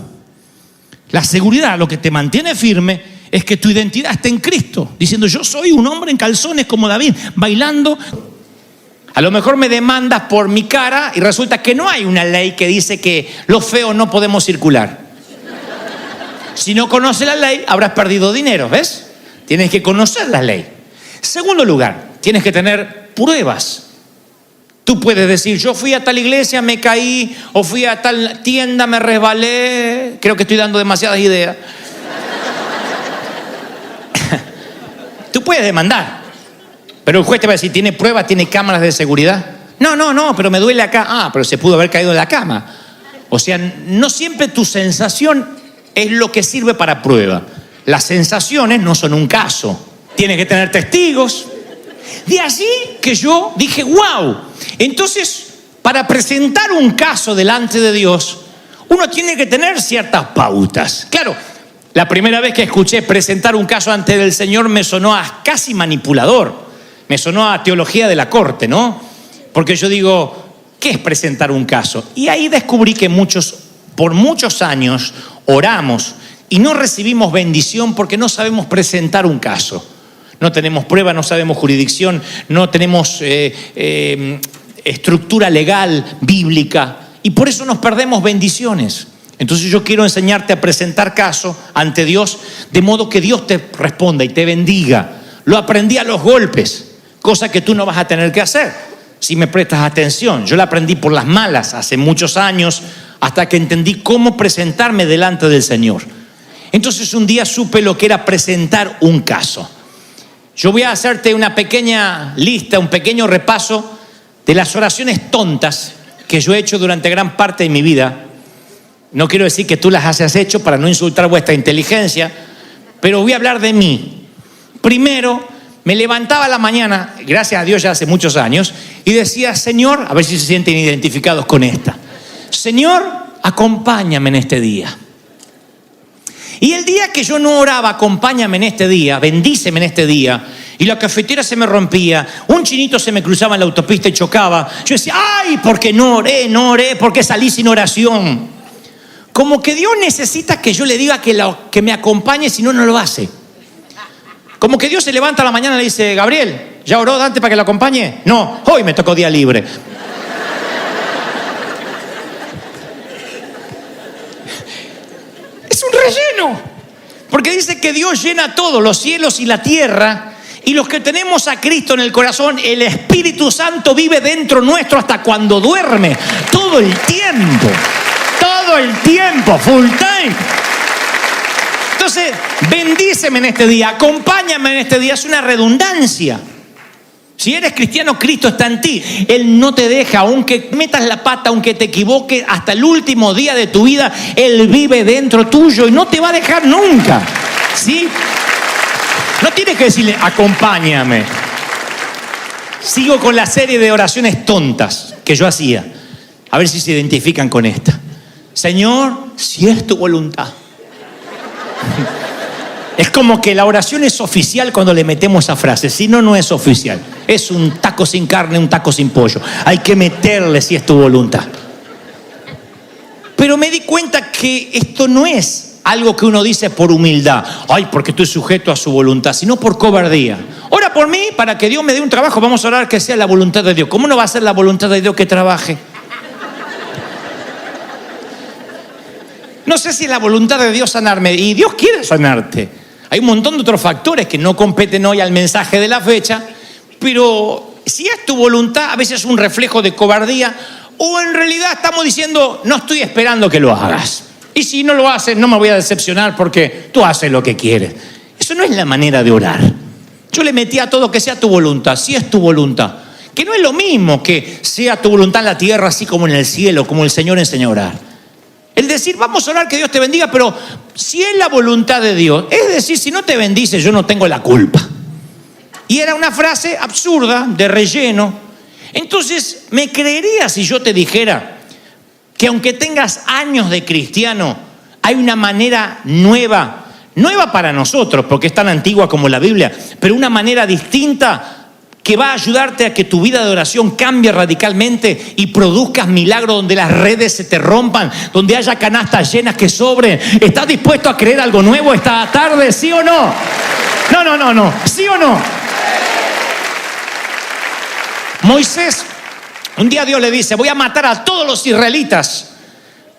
La seguridad, lo que te mantiene firme, es que tu identidad está en Cristo. Diciendo: yo soy un hombre en calzones como David, bailando. A lo mejor me demandas por mi cara y resulta que no hay una ley que dice que los feos no podemos circular. Si no conoces la ley, habrás perdido dinero, ¿ves? Tienes que conocer la ley. Segundo lugar, tienes que tener pruebas. Tú puedes decir: yo fui a tal iglesia, me caí, o fui a tal tienda, me resbalé. Creo que estoy dando demasiadas ideas. Tú puedes demandar. Pero el juez te va a decir: ¿tiene pruebas? ¿Tiene cámaras de seguridad? No, pero me duele acá. Ah, pero se pudo haber caído de la cama. O sea, no siempre tu sensación es lo que sirve para prueba. Las sensaciones no son un caso. Tienes que tener testigos. De allí que yo dije: wow. Entonces, para presentar un caso delante de Dios, uno tiene que tener ciertas pautas. Claro, la primera vez que escuché presentar un caso ante el Señor me sonó a casi manipulador. Me sonó a teología de la corte, ¿no? Porque yo digo: ¿qué es presentar un caso? Y ahí descubrí que por muchos años oramos y no recibimos bendición porque no sabemos presentar un caso. No tenemos prueba, no sabemos jurisdicción, no tenemos estructura legal, bíblica, y por eso nos perdemos bendiciones. Entonces yo quiero enseñarte a presentar caso ante Dios, de modo que Dios te responda y te bendiga. Lo aprendí a los golpes, cosa que tú no vas a tener que hacer si me prestas atención. Yo la aprendí por las malas hace muchos años, hasta que entendí cómo presentarme delante del Señor. Entonces un día supe lo que era presentar un caso. Yo voy a hacerte una pequeña lista, un pequeño repaso de las oraciones tontas que yo he hecho durante gran parte de mi vida. No quiero decir que tú las hayas hecho para no insultar vuestra inteligencia, pero voy a hablar de mí. Primero, me levantaba a la mañana, gracias a Dios ya hace muchos años, y decía: Señor, a ver si se sienten identificados con esta. Señor, acompáñame en este día. Y el día que yo no oraba: acompáñame en este día, bendíceme en este día, y la cafetera se me rompía, un chinito se me cruzaba en la autopista y chocaba, yo decía: ay, porque no oré, porque salí sin oración. Como que Dios necesita que yo le diga que me acompañe, si no, no lo hace. Como que Dios se levanta a la mañana y le dice: Gabriel, ¿ya oró Dante para que lo acompañe? No, hoy me tocó día libre. Es un relleno. Porque dice que Dios llena todo, los cielos y la tierra. Y los que tenemos a Cristo en el corazón, el Espíritu Santo vive dentro nuestro hasta cuando duerme. Todo el tiempo. Todo el tiempo, full time. Entonces, bendíceme en este día, acompáñame en este día. Es una redundancia. Si eres cristiano, Cristo está en ti. Él no te deja, aunque metas la pata, aunque te equivoques, hasta el último día de tu vida, Él vive dentro tuyo y no te va a dejar nunca. ¿Sí? No tienes que decirle: acompáñame. Sigo con la serie de oraciones tontas que yo hacía. A ver si se identifican con esta. Señor, si es tu voluntad. Es como que la oración es oficial cuando le metemos esa frase. Si no, no es oficial. Es un taco sin carne, un taco sin pollo. Hay que meterle si es tu voluntad. Pero me di cuenta que esto no es algo que uno dice por humildad. Ay, porque estoy sujeto a su voluntad, sino por cobardía. Ora por mí para que Dios me dé un trabajo. Vamos a orar que sea la voluntad de Dios. ¿Cómo no va a ser la voluntad de Dios que trabaje? No sé si es la voluntad de Dios sanarme. Y Dios quiere sanarte. Hay un montón de otros factores que no competen hoy al mensaje de la fecha. Pero si es tu voluntad, a veces es un reflejo de cobardía. O en realidad estamos diciendo, no estoy esperando que lo hagas. Y si no lo haces, no me voy a decepcionar porque tú haces lo que quieres. Eso no es la manera de orar. Yo le metí a todo que sea tu voluntad, si es tu voluntad. Que no es lo mismo que sea tu voluntad en la tierra, así como en el cielo, como el Señor enseñó a orar. El decir, vamos a orar que Dios te bendiga, pero si es la voluntad de Dios, es decir, si no te bendice, yo no tengo la culpa. Y era una frase absurda, de relleno. Entonces, ¿me creerías si yo te dijera que aunque tengas años de cristiano, hay una manera nueva para nosotros, porque es tan antigua como la Biblia, pero una manera distinta que va a ayudarte a que tu vida de oración cambie radicalmente y produzcas milagros donde las redes se te rompan, donde haya canastas llenas que sobren? ¿Estás dispuesto a creer algo nuevo esta tarde, sí o no? No, ¿sí o no? Moisés, un día Dios le dice, voy a matar a todos los israelitas,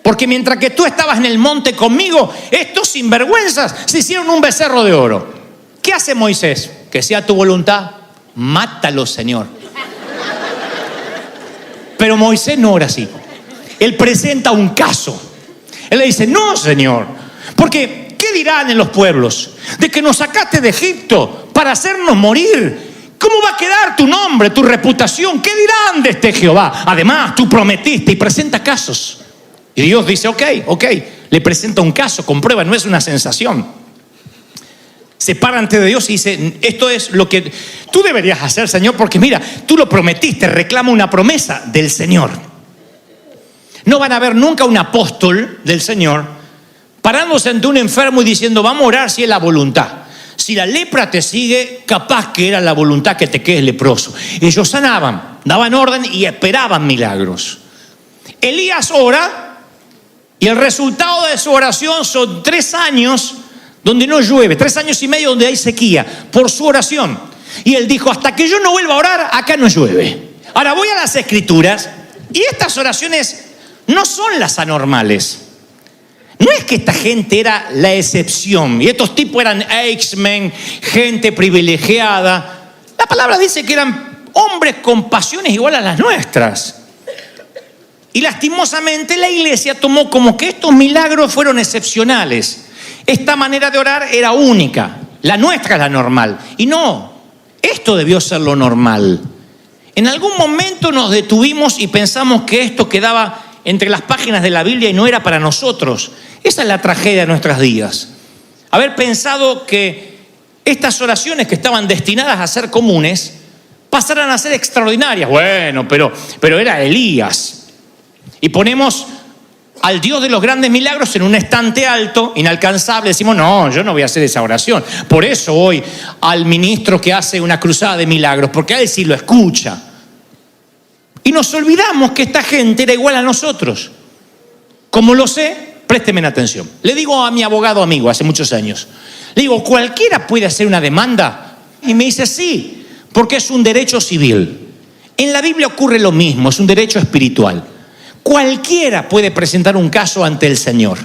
porque mientras que tú estabas en el monte conmigo, estos sinvergüenzas se hicieron un becerro de oro. ¿Qué hace Moisés? Que sea tu voluntad, mátalos, Señor. Pero Moisés no ora así. Él presenta un caso. Él le dice, no, Señor, porque ¿qué dirán en los pueblos? De que nos sacaste de Egipto para hacernos morir. ¿Cómo va a quedar tu nombre, tu reputación? ¿Qué dirán de este Jehová? Además, tú prometiste y presenta casos. Y Dios dice, ok, le presenta un caso, comprueba, no es una sensación. Se para ante Dios y dice, esto es lo que tú deberías hacer, Señor, porque mira, tú lo prometiste, reclama una promesa del Señor. No van a ver nunca un apóstol del Señor parándose ante un enfermo y diciendo, vamos a orar si es la voluntad. Si la lepra te sigue, capaz que era la voluntad que te quedes leproso. Ellos sanaban, daban orden y esperaban milagros. Elías ora y el resultado de su oración son 3 años donde no llueve, 3 años y medio donde hay sequía por su oración. Y él dijo, hasta que yo no vuelva a orar, acá no llueve. Ahora voy a las Escrituras y estas oraciones no son las anormales. No es que esta gente era la excepción y estos tipos eran X-Men, gente privilegiada. La palabra dice que eran hombres con pasiones igual a las nuestras. Y lastimosamente la iglesia tomó como que estos milagros fueron excepcionales. Esta manera de orar era única. La nuestra es la normal. Y no, esto debió ser lo normal. En algún momento nos detuvimos y pensamos que esto quedaba entre las páginas de la Biblia y no era para nosotros. Esa es la tragedia de nuestros días. Haber pensado que estas oraciones que estaban destinadas a ser comunes pasaran a ser extraordinarias. Bueno, pero era Elías. Y ponemos al Dios de los grandes milagros en un estante alto, inalcanzable. Decimos, no, yo no voy a hacer esa oración. Por eso voy al ministro que hace una cruzada de milagros, porque a él sí lo escucha. Y nos olvidamos que esta gente era igual a nosotros. Como lo sé, présteme atención. Le digo a mi abogado amigo hace muchos años, le digo, ¿cualquiera puede hacer una demanda? Y me dice, sí, porque es un derecho civil. En la Biblia ocurre lo mismo, es un derecho espiritual. Cualquiera puede presentar un caso ante el Señor.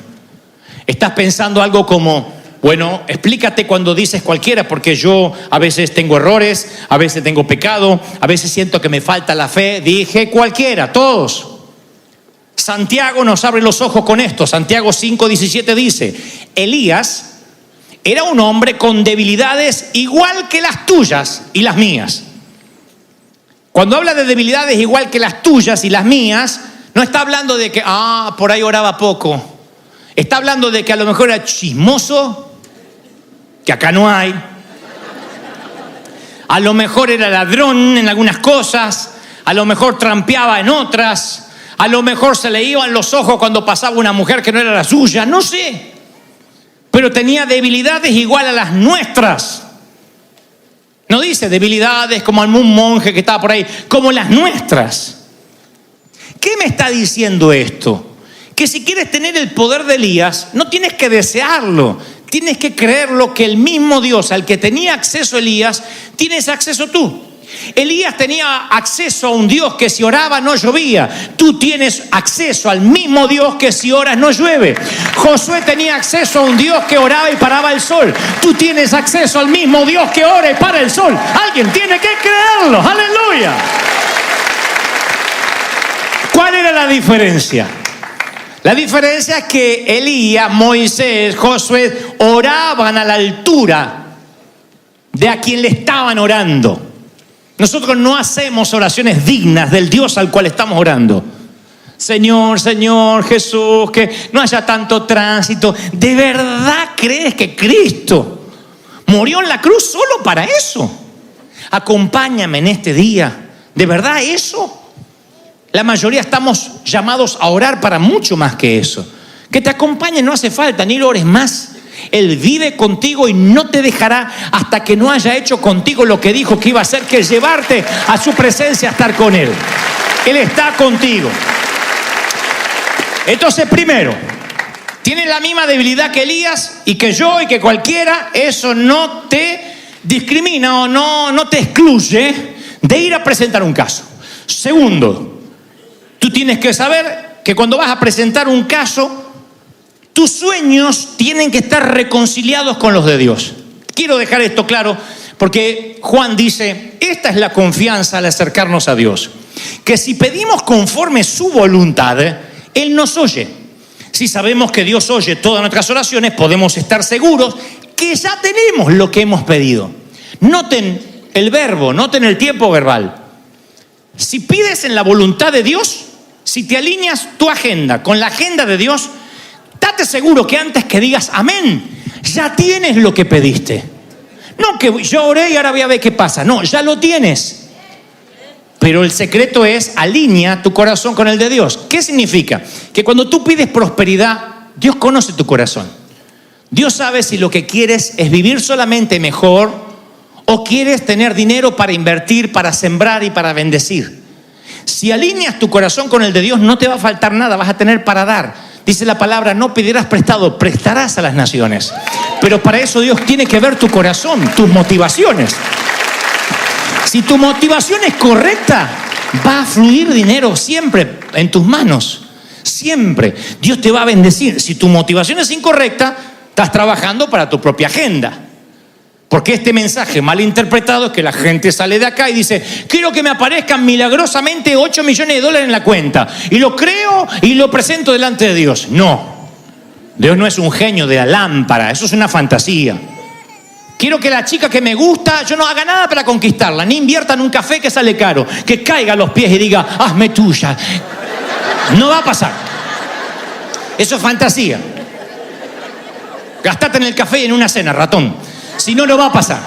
Estás pensando algo como, bueno, explícate cuando dices cualquiera, porque yo a veces tengo errores, a veces tengo pecado, a veces siento que me falta la fe. Dije cualquiera, todos. Santiago nos abre los ojos con esto. Santiago 5:17 dice, Elías era un hombre con debilidades igual que las tuyas y las mías. Cuando habla de debilidades igual que las tuyas y las mías, no está hablando de que, por ahí oraba poco. Está hablando de que a lo mejor era chismoso, que acá no hay. A lo mejor era ladrón en algunas cosas, a lo mejor trampeaba en otras, a lo mejor se le iban los ojos cuando pasaba una mujer que no era la suya, no sé. pero tenía debilidades igual a las nuestras. No dice debilidades como algún monje que estaba por ahí, como las nuestras. ¿Qué me está diciendo esto? Que si quieres tener el poder de Elías, no tienes que desearlo, tienes que creerlo, que el mismo Dios al que tenía acceso Elías, tienes acceso tú. Elías tenía acceso a un Dios que si oraba no llovía. Tú tienes acceso al mismo Dios que si oras no llueve. Josué tenía acceso a un Dios que oraba y paraba el sol. Tú tienes acceso al mismo Dios que ora y para el sol. Alguien tiene que creerlo. ¡Aleluya! ¿Cuál era la diferencia? La diferencia es que Elías, Moisés, Josué oraban a la altura de a quien le estaban orando. Nosotros no hacemos oraciones dignas del Dios al cual estamos orando. Señor, Señor, Jesús, que no haya tanto tránsito. ¿De verdad crees que Cristo murió en la cruz solo para eso? Acompáñame en este día. ¿De verdad eso? La mayoría estamos llamados a orar para mucho más que eso. Que te acompañe no hace falta, ni lo ores más. Él vive contigo y no te dejará hasta que no haya hecho contigo lo que dijo que iba a hacer, que es llevarte a su presencia a estar con Él. Él está contigo. Entonces, primero, tienes la misma debilidad que Elías y que yo y que cualquiera. Eso no te discrimina o no te excluye de ir a presentar un caso. Segundo, tú tienes que saber que cuando vas a presentar un caso, tus sueños tienen que estar reconciliados con los de Dios. Quiero dejar esto claro porque Juan dice, esta es la confianza al acercarnos a Dios, que si pedimos conforme su voluntad, Él nos oye. Si sabemos que Dios oye todas nuestras oraciones, podemos estar seguros que ya tenemos lo que hemos pedido. Noten el verbo, noten el tiempo verbal. Si pides en la voluntad de Dios, si te alineas tu agenda con la agenda de Dios, date seguro que antes que digas amén, ya tienes lo que pediste. No que yo oré y ahora voy a ver qué pasa. No, ya lo tienes. Pero el secreto es alinea tu corazón con el de Dios. ¿Qué significa? Que cuando tú pides prosperidad, Dios conoce tu corazón. Dios sabe si lo que quieres es vivir solamente mejor o quieres tener dinero para invertir, para sembrar y para bendecir. Si alineas tu corazón con el de Dios, no te va a faltar nada, vas a tener para dar. Dice la palabra, no pedirás prestado, prestarás a las naciones. Pero para eso Dios tiene que ver tu corazón, tus motivaciones. Si tu motivación es correcta, va a fluir dinero siempre en tus manos. Siempre. Dios te va a bendecir. Si tu motivación es incorrecta, estás trabajando para tu propia agenda. Porque este mensaje mal interpretado es que la gente sale de acá y dice, quiero que me aparezcan milagrosamente 8 millones de dólares en la cuenta. Y lo creo y lo presento delante de Dios. No. Dios no es un genio de la lámpara. Eso es una fantasía. Quiero que la chica que me gusta, yo no haga nada para conquistarla. Ni invierta en un café que sale caro. Que caiga a los pies y diga, hazme tuya. No va a pasar. Eso es fantasía. Gastate en el café y en una cena, ratón. Si no, no va a pasar.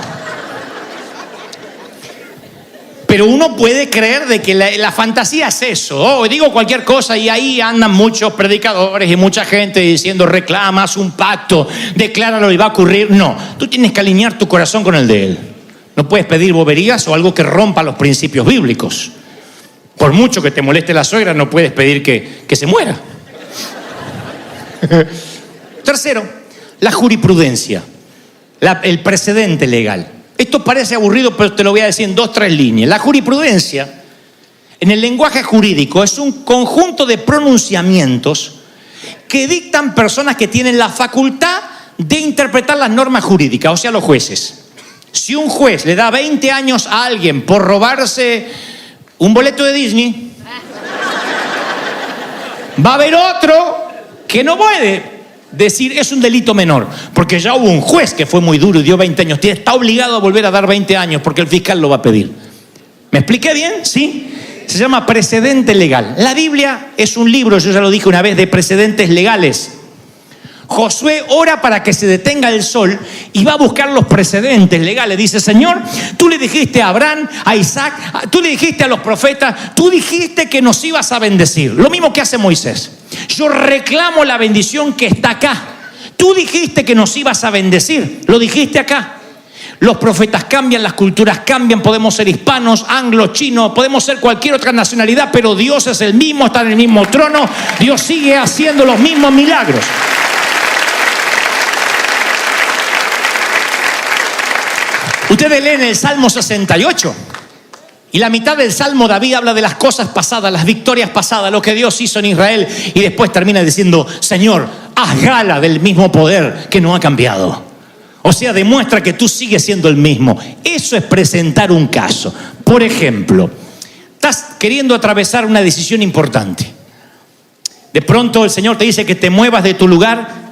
Pero uno puede creer de que la fantasía es eso. Digo cualquier cosa y ahí andan muchos predicadores y mucha gente diciendo, reclamas un pacto, decláralo y va a ocurrir. No, tú tienes que alinear tu corazón con el de Él. No puedes pedir boberías o algo que rompa los principios bíblicos. Por mucho que te moleste la suegra, no puedes pedir que se muera. Tercero, la jurisprudencia. El precedente legal. Esto parece aburrido, pero te lo voy a decir en 2-3 líneas. La jurisprudencia, en el lenguaje jurídico, es un conjunto de pronunciamientos que dictan personas que tienen la facultad de interpretar las normas jurídicas, o sea, los jueces. Si un juez le da 20 años a alguien por robarse un boleto de Disney, va a haber otro que no puede decir es un delito menor, porque ya hubo un juez que fue muy duro y dio 20 años. Está obligado a volver a dar 20 años porque el fiscal lo va a pedir. ¿Me expliqué bien? ¿Sí? Se llama precedente legal. La Biblia es un libro, yo ya lo dije una vez, de precedentes legales. Josué ora para que se detenga el sol y va a buscar los precedentes legales. Dice, Señor, tú le dijiste a Abraham, a Isaac, tú le dijiste a los profetas, tú dijiste que nos ibas a bendecir. Lo mismo que hace Moisés. Yo reclamo la bendición que está acá. Tú dijiste que nos ibas a bendecir, lo dijiste acá. Los profetas cambian, las culturas cambian, podemos ser hispanos, anglos, chinos, podemos ser cualquier otra nacionalidad, pero Dios es el mismo, está en el mismo trono, Dios sigue haciendo los mismos milagros. Ustedes leen el Salmo 68 y la mitad del Salmo David habla de las cosas pasadas, las victorias pasadas, lo que Dios hizo en Israel, y después termina diciendo: Señor, haz gala del mismo poder que no ha cambiado. O sea, demuestra que tú sigues siendo el mismo. Eso es presentar un caso. Por ejemplo, estás queriendo atravesar una decisión importante. De pronto el Señor te dice que te muevas de tu lugar,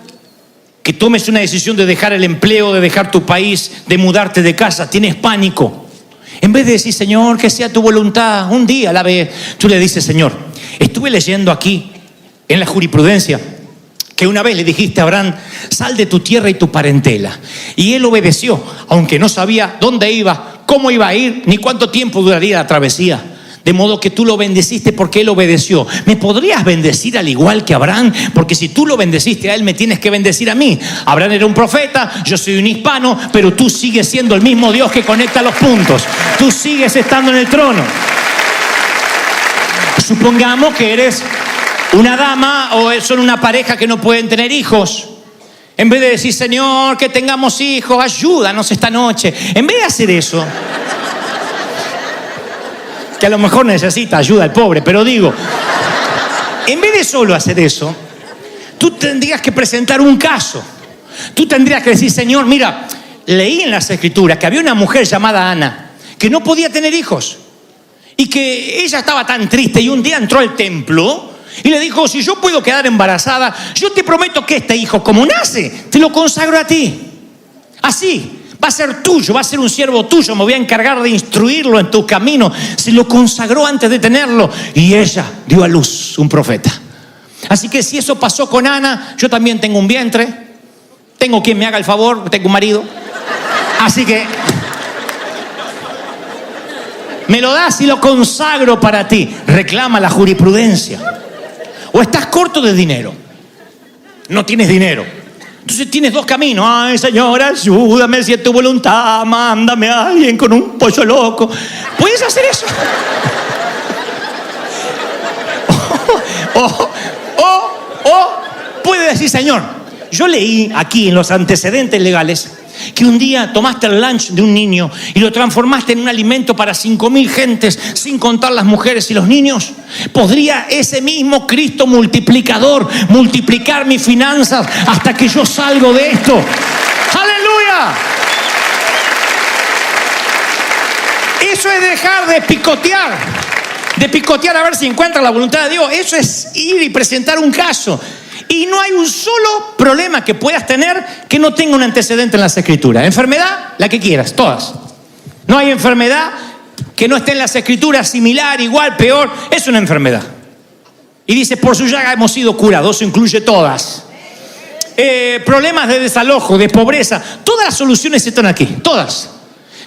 que tomes una decisión de dejar el empleo, de dejar tu país, de mudarte de casa. Tienes pánico. En vez de decir: Señor, que sea tu voluntad, un día a la vez, tú le dices: Señor, estuve leyendo aquí en la jurisprudencia que una vez le dijiste a Abraham: sal de tu tierra y tu parentela. Y él obedeció, aunque no sabía dónde iba, cómo iba a ir, ni cuánto tiempo duraría la travesía. De modo que tú lo bendeciste porque él obedeció. ¿Me podrías bendecir al igual que Abraham? Porque si tú lo bendeciste a él, me tienes que bendecir a mí. Abraham era un profeta, yo soy un hispano, pero tú sigues siendo el mismo Dios que conecta los puntos. Tú sigues estando en el trono. Supongamos que eres una dama o son una pareja que no pueden tener hijos. En vez de decir: Señor, que tengamos hijos, ayúdanos esta noche. En vez de hacer eso, que a lo mejor necesita ayuda el pobre, pero digo, en vez de solo hacer eso, tú tendrías que presentar un caso. Tú tendrías que decir: Señor, mira, leí en las Escrituras que había una mujer llamada Ana que no podía tener hijos y que ella estaba tan triste, y un día entró al templo y le dijo: si yo puedo quedar embarazada, yo te prometo que este hijo, como nace, te lo consagro a ti. Así, va a ser tuyo, va a ser un siervo tuyo, me voy a encargar de instruirlo en tu camino. Se lo consagró antes de tenerlo, y ella dio a luz un profeta. Así que si eso pasó con Ana, yo también tengo un vientre, tengo quien me haga el favor, tengo un marido. Así que me lo das y lo consagro para ti. Reclama la jurisprudencia. O estás corto de dinero, no tienes dinero, entonces tienes dos caminos. Ay, Señor, ayúdame, si es tu voluntad, mándame a alguien con un pollo loco. ¿Puedes hacer eso? O puedes decir: Señor, yo leí aquí en los antecedentes legales que un día tomaste el lunch de un niño y lo transformaste en un alimento para 5.000 gentes, sin contar las mujeres y los niños. ¿Podría ese mismo Cristo multiplicador multiplicar mis finanzas hasta que yo salgo de esto? ¡Aleluya! Eso es dejar de picotear a ver si encuentra la voluntad de Dios. Eso es ir y presentar un caso. Y no hay un solo problema que puedas tener que no tenga un antecedente en las Escrituras. Enfermedad, la que quieras, todas. No hay enfermedad que no esté en las Escrituras, similar, igual, peor. Es una enfermedad. Y dice: por su llaga hemos sido curados. Eso incluye todas. Problemas de desalojo, de pobreza. Todas las soluciones están aquí, todas.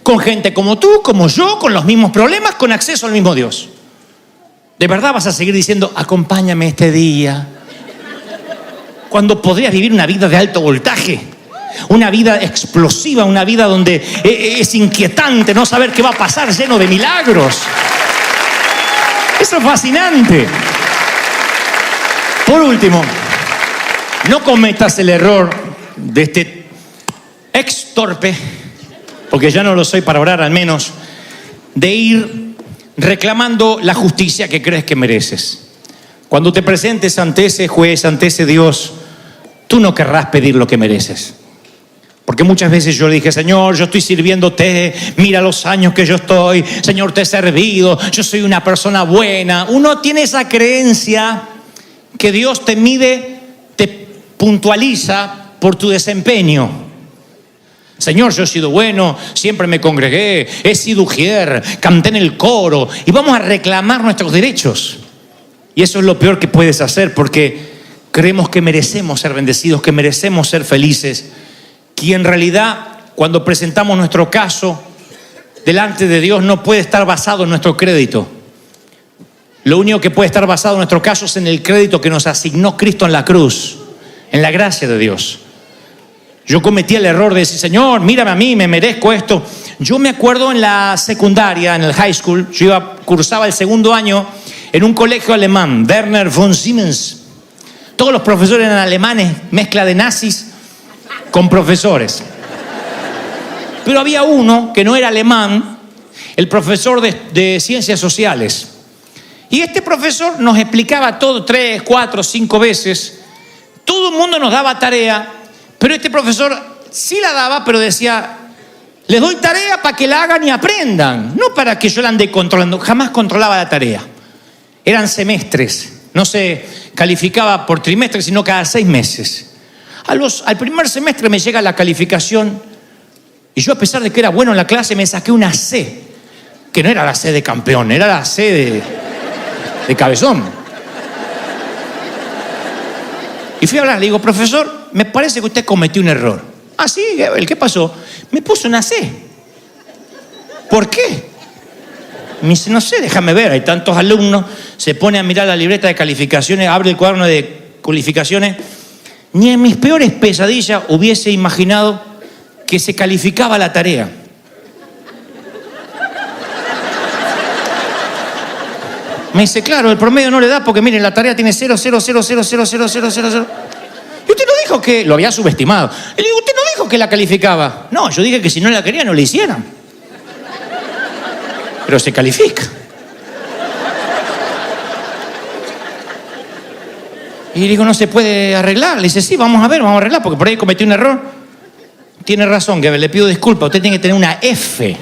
Con gente como tú, como yo, con los mismos problemas, con acceso al mismo Dios. ¿De verdad vas a seguir diciendo: acompáñame este día? Cuando podrías vivir una vida de alto voltaje, una vida explosiva, una vida donde es inquietante no saber qué va a pasar, lleno de milagros. Eso es fascinante. Por último, no cometas el error de este ex torpe, porque ya no lo soy para orar al menos, de ir reclamando la justicia que crees que mereces. Cuando te presentes ante ese juez, ante ese Dios, tú no querrás pedir lo que mereces. Porque muchas veces yo le dije: Señor, yo estoy sirviéndote, mira los años que yo estoy, Señor, te he servido, yo soy una persona buena. Uno tiene esa creencia que Dios te mide, te puntualiza por tu desempeño. Señor, yo he sido bueno, siempre me congregué, he sido ujier, canté en el coro, y vamos a reclamar nuestros derechos. Y eso es lo peor que puedes hacer, porque creemos que merecemos ser bendecidos, que merecemos ser felices. Y en realidad, cuando presentamos nuestro caso delante de Dios, no puede estar basado en nuestro crédito. Lo único que puede estar basado en nuestro caso es en el crédito que nos asignó Cristo en la cruz, en la gracia de Dios. Yo cometí el error de decir, Señor, mírame a mí, me merezco esto. Yo me acuerdo en la secundaria, en el high school, cursaba el segundo año en un colegio alemán, Werner von Siemens. Todos los profesores eran alemanes, mezcla de nazis con profesores. Pero había uno que no era alemán, el profesor de ciencias sociales. Y este profesor nos explicaba todo 3, 4, 5 veces. Todo el mundo nos daba tarea, pero este profesor sí la daba, pero decía, les doy tarea para que la hagan y aprendan, no para que yo la ande controlando. Jamás controlaba la tarea. Eran semestres, no se calificaba por trimestre, sino cada 6 meses. Al primer semestre me llega la calificación y yo, a pesar de que era bueno en la clase, me saqué una C, que no era la C de campeón, era la C de cabezón. Y fui a hablar, le digo, profesor, me parece que usted cometió un error. Ah, sí, ¿qué pasó? Me puso una C. ¿Por qué? Me dice, no sé, déjame ver, hay tantos alumnos. Se pone a mirar la libreta de calificaciones, abre el cuaderno de calificaciones. Ni en mis peores pesadillas hubiese imaginado que se calificaba la tarea. Me dice, claro, el promedio no le da porque, miren, la tarea tiene 0, 0, 0, 0, 0, 0, 0, 0, 0. Y usted no dijo que... Lo había subestimado. Y le digo, usted no dijo que la calificaba. No, yo dije que si no la quería no la hicieran. Pero se califica. Y le digo, no se puede arreglar. Le dice, sí, vamos a ver, vamos a arreglar, porque por ahí cometí un error. Tiene razón, que le pido disculpas. Usted tiene que tener una F.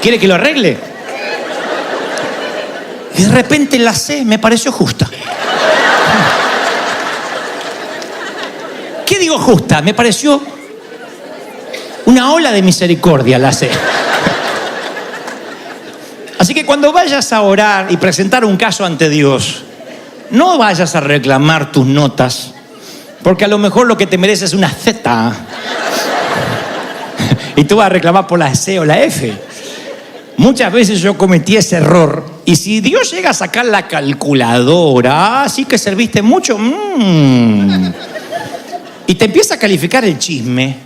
¿Quiere que lo arregle? Y de repente la C me pareció justa. ¿Qué digo justa? Me pareció una ola de misericordia la C. Así que cuando vayas a orar y presentar un caso ante Dios, no vayas a reclamar tus notas, porque a lo mejor lo que te mereces es una Z. Y tú vas a reclamar por la C o la F. Muchas veces yo cometí ese error. Y si Dios llega a sacar la calculadora, sí que serviste mucho. Y te empieza a calificar el chisme.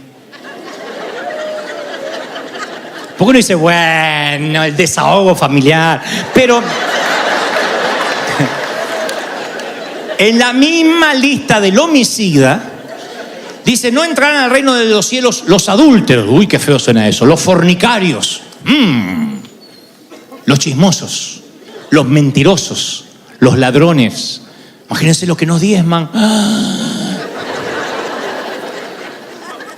Porque uno dice, bueno, el desahogo familiar. Pero en la misma lista del homicida, dice, no entrarán al reino de los cielos los adúlteros. Uy, qué feo suena eso. Los fornicarios. Los chismosos, los mentirosos, los ladrones. Imagínense los que nos diezman.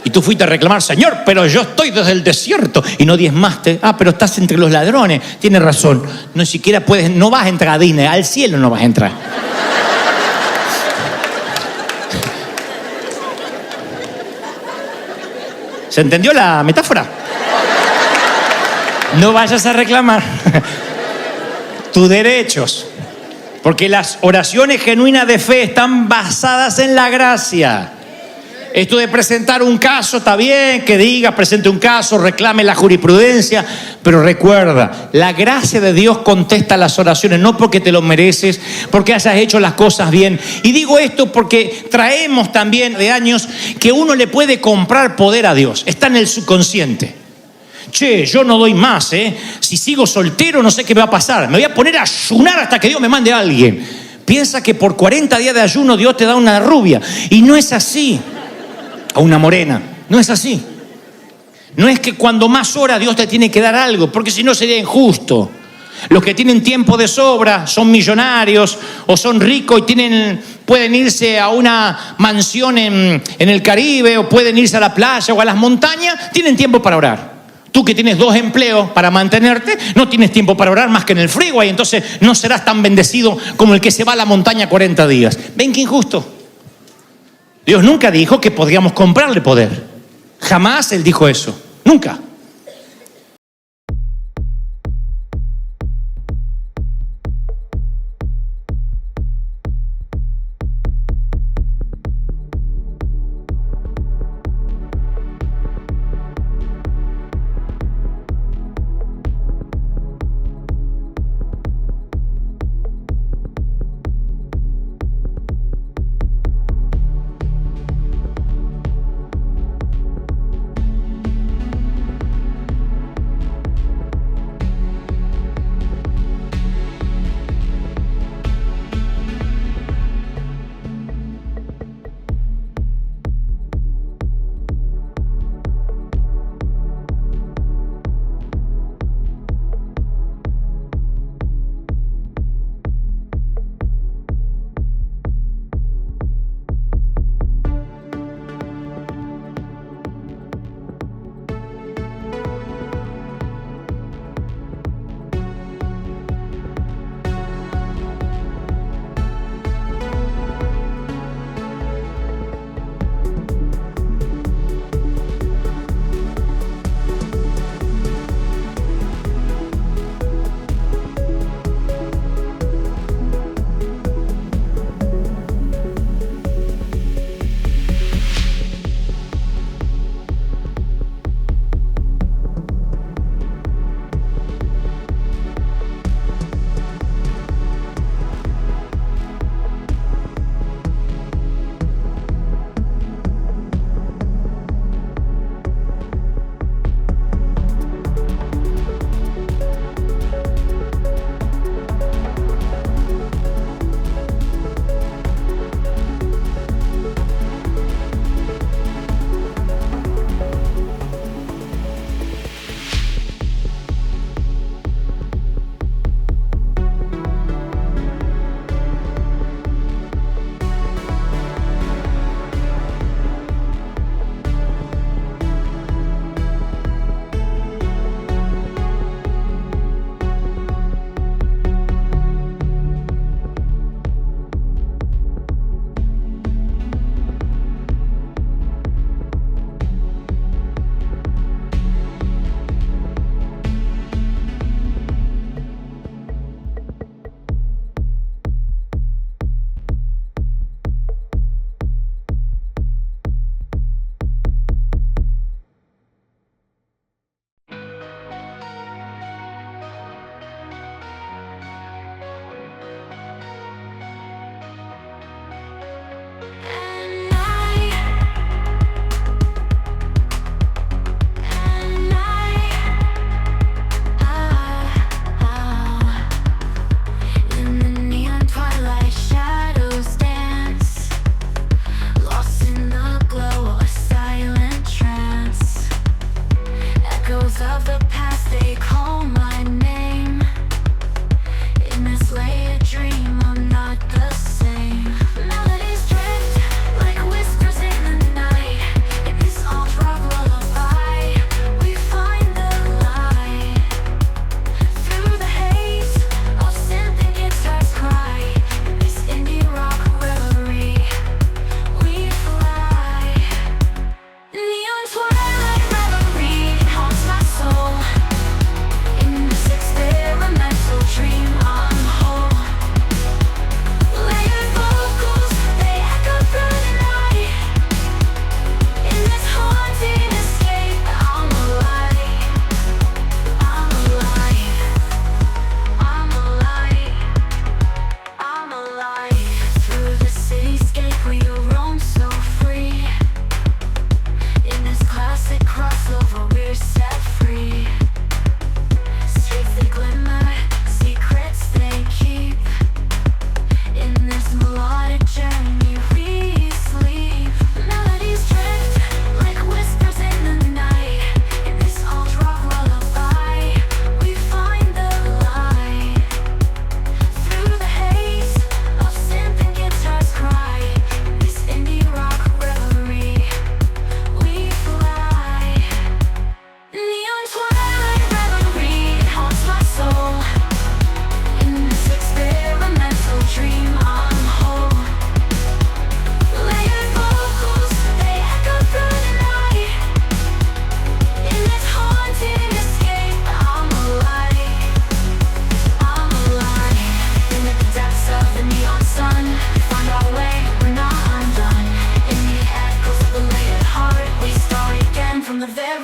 Y tú fuiste a reclamar, Señor, pero yo estoy desde el desierto y no diezmaste. Ah, pero estás entre los ladrones. Tienes razón. No siquiera puedes, no vas a entrar a Disney, al cielo no vas a entrar. ¿Se entendió la metáfora? No vayas a reclamar tus derechos, porque las oraciones genuinas de fe están basadas en la gracia. Esto de presentar un caso, está bien que diga, presente un caso, reclame la jurisprudencia, pero recuerda, la gracia de Dios contesta las oraciones, no porque te lo mereces, porque hayas hecho las cosas bien. Y digo esto porque traemos también de años que uno le puede comprar poder a Dios, está en el subconsciente. Che, yo no doy más, Si sigo soltero no sé qué me va a pasar. Me voy a poner a ayunar hasta que Dios me mande a alguien. Piensa que por 40 días de ayuno Dios te da una rubia. Y no es así. A una morena. No es así. No es que cuando más ora Dios te tiene que dar algo, porque si no sería injusto. Los que tienen tiempo de sobra son millonarios o son ricos y pueden irse a una mansión en el Caribe, o pueden irse a la playa o a las montañas, tienen tiempo para orar. Tú que tienes 2 empleos para mantenerte, no tienes tiempo para orar más que en el freeway, entonces no serás tan bendecido como el que se va a la montaña 40 días. ¿Ven qué injusto? Dios nunca dijo que podríamos comprarle poder. Jamás Él dijo eso. Nunca.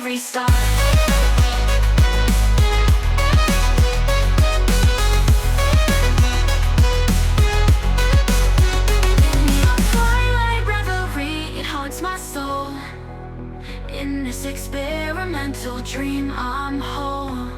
every star. Twilight reverie, it haunts my soul. In this experimental dream, I'm whole.